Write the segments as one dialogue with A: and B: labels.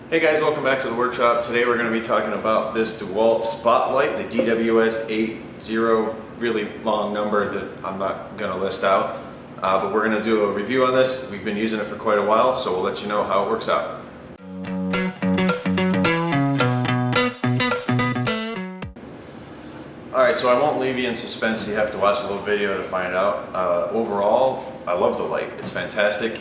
A: Hey guys, welcome back to the workshop. Today we're going to be talking about this DeWalt spotlight, the DWST08060, really long number that I'm not going to list out. But we're going to do a review on this. We've been using it for quite a while, so we'll let you know how it works out. Alright, so I won't leave you in suspense. You have to watch a little video to find out. Overall, I love the light. It's fantastic.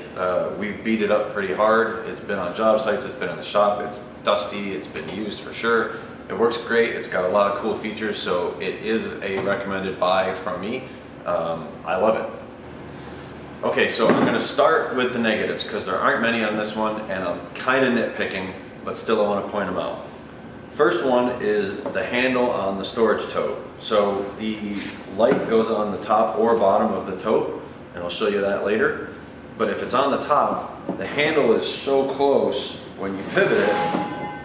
A: We've beat it up pretty hard. It's been on job sites, it's been in the shop, it's dusty, it's been used for sure. It works great, it's got a lot of cool features, so it is a recommended buy from me. I love it. Okay, so I'm going to start with the negatives because there aren't many on this one and I'm kind of nitpicking, but still I want to point them out. First one is the handle on the storage tote. So the light goes on the top or bottom of the tote, and I'll show you that later. But if it's on the top, the handle is so close when you pivot it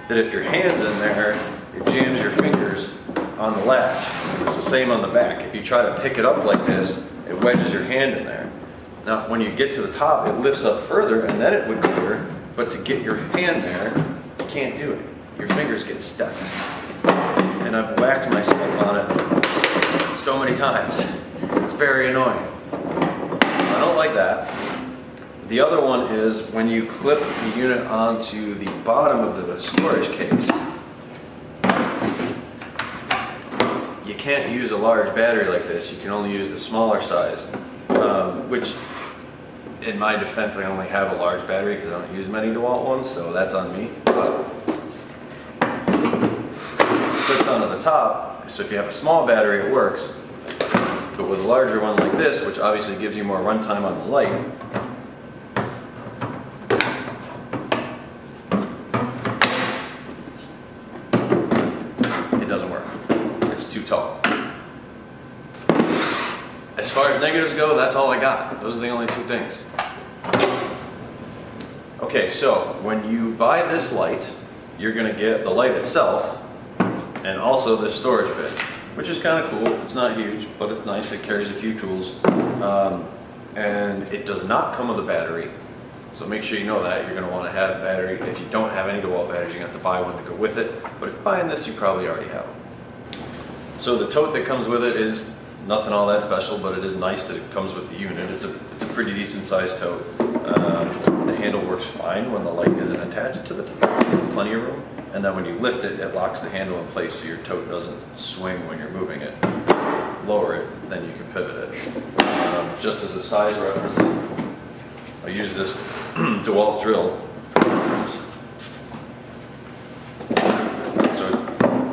A: that if your hand's in there, it jams your fingers on the latch. It's the same on the back. If you try to pick it up like this, it wedges your hand in there. Now when you get to the top, it lifts up further and then it would clear, but to get your hand there, you can't do it. Your fingers get stuck. And I've whacked myself on it so many times. It's very annoying. So I don't like that. The other one is when you clip the unit onto the bottom of the storage case, you can't use a large battery like this. You can only use the smaller size, which in my defense, I only have a large battery because I don't use many DeWalt ones, so that's on me. But clipped onto the top, so if you have a small battery it works, but with a larger one like this, which obviously gives you more runtime on the light, it doesn't work. It's too tall. As far as negatives go, that's all I got. Those are the only two things. Okay, so when you buy this light, you're going to get the light itself and also this storage bin, which is kind of cool. It's not huge, but it's nice. It carries a few tools. And it does not come with a battery. So make sure you know that. You're going to want to have a battery. If you don't have any DeWalt batteries, you're going to have to buy one to go with it. But if you're buying this, you probably already have one. So the tote that comes with it is nothing all that special, but it is nice that it comes with the unit. It's a pretty decent sized tote. The handle works fine when the light isn't attached to the tote. Plenty of room. And then when you lift it, it locks the handle in place so your tote doesn't swing when you're moving it. Lower it, then you can pivot it. Just as a size reference, I use this DeWalt drill for reference. So,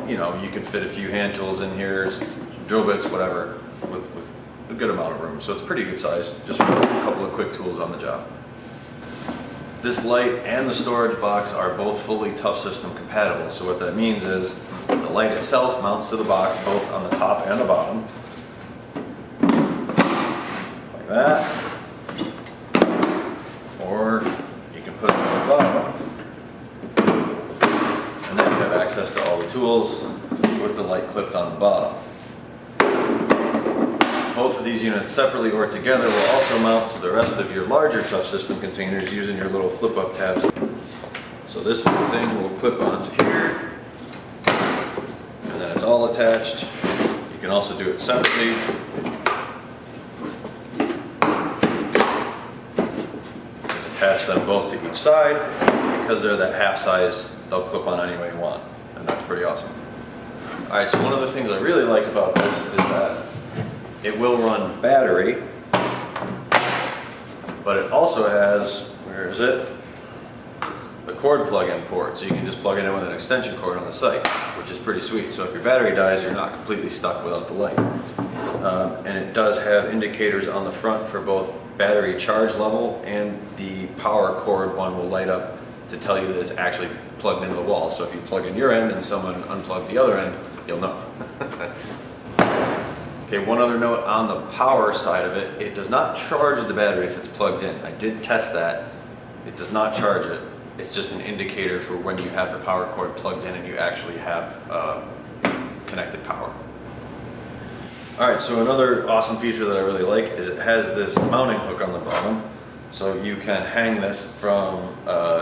A: you know, you can fit a few hand tools in here, some drill bits, whatever, with a good amount of room. So it's pretty good size, just for a couple of quick tools on the job. This light and the storage box are both fully Tough System compatible. So what that means is the light itself mounts to the box both on the top and the bottom. Like that. Or you can put it on the bottom. And then you have access to all the tools with the light clipped on the bottom. Both of these units separately or together will also mount to the rest of your larger Tough System containers using your little flip-up tabs. So this little thing will clip onto here, and then it's all attached. You can also do it separately. Attach them both to each side. Because they're that half size, they'll clip on any way you want, and that's pretty awesome. Alright, so one of the things I really like about this is that it will run battery, but it also has, where is it? The cord plug-in port, so you can just plug it in with an extension cord on the site, which is pretty sweet. So if your battery dies, you're not completely stuck without the light. And it does have indicators on the front for both battery charge level, and the power cord one will light up to tell you that it's actually plugged into the wall. So if you plug in your end and someone unplugged the other end, you'll know. Okay, one other note on the power side of it, it does not charge the battery if it's plugged in. I did test that. It does not charge it. It's just an indicator for when you have the power cord plugged in and you actually have connected power. Alright, so another awesome feature that I really like is it has this mounting hook on the bottom. So you can hang this from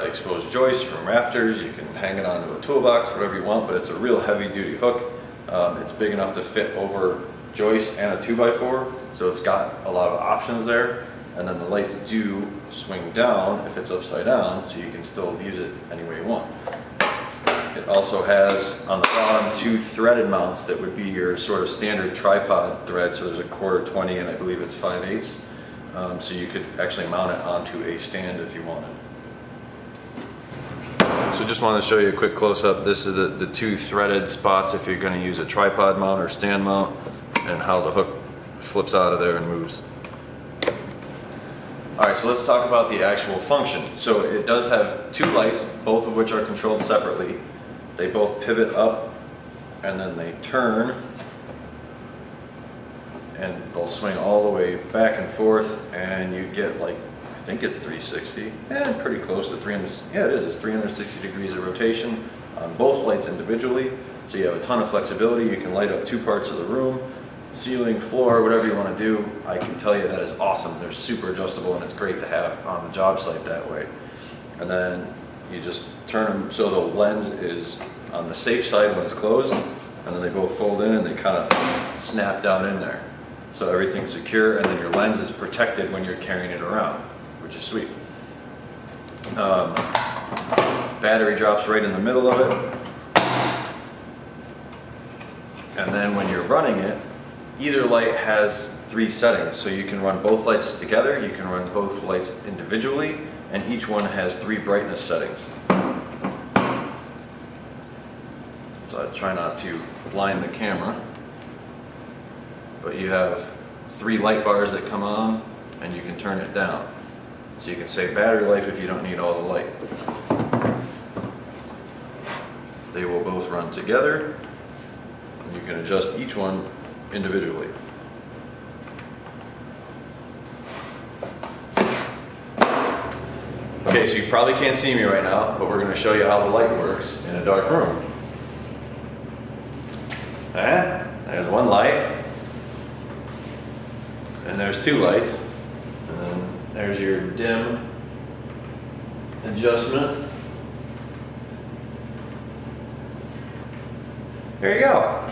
A: exposed joists, from rafters, you can hang it onto a toolbox, whatever you want, but it's a real heavy duty hook. It's big enough to fit over joists and a 2x4, so it's got a lot of options there. And then the lights do swing down if it's upside down, so you can still use it any way you want. It also has on the bottom 2 threaded mounts that would be your sort of standard tripod thread. So there's a 1/4 20 and I believe it's 5/8. So you could actually mount it onto a stand if you wanted. So just wanted to show you a quick close-up. This is the 2 threaded spots if you're going to use a tripod mount or stand mount, and how the hook flips out of there and moves. Alright, so let's talk about the actual function. So it does have 2 lights, both of which are controlled separately. They both pivot up and then they turn, and they'll swing all the way back and forth, and you get, like, I think it's 360, and pretty close to 300, yeah it is, it's 360 degrees of rotation on both lights individually. So you have a ton of flexibility. You can light up 2 parts of the room, ceiling, floor, whatever you want to do. I can tell you that is awesome. They're super adjustable and it's great to have on the job site that way. And then you just turn them so the lens is on the safe side when it's closed, and then they both fold in and they kind of snap down in there. So everything's secure, and then your lens is protected when you're carrying it around, which is sweet. Battery drops right in the middle of it. And then when you're running it, either light has 3 settings. So you can run both lights together, you can run both lights individually, and each one has 3 brightness settings. So I try not to blind the camera. But you have 3 light bars that come on, and you can turn it down. So you can save battery life if you don't need all the light. They will both run together, and you can adjust each one individually. Okay, so you probably can't see me right now, but we're going to show you how the light works in a dark room. There's 1 light. And there's 2 lights, and then there's your dim adjustment. There you go.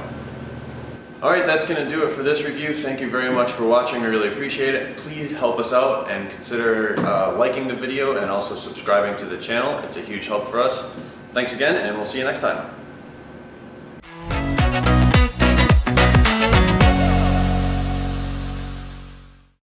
A: Alright, that's going to do it for this review. Thank you very much for watching. I really appreciate it. Please help us out and consider liking the video and also subscribing to the channel. It's a huge help for us. Thanks again, and we'll see you next time.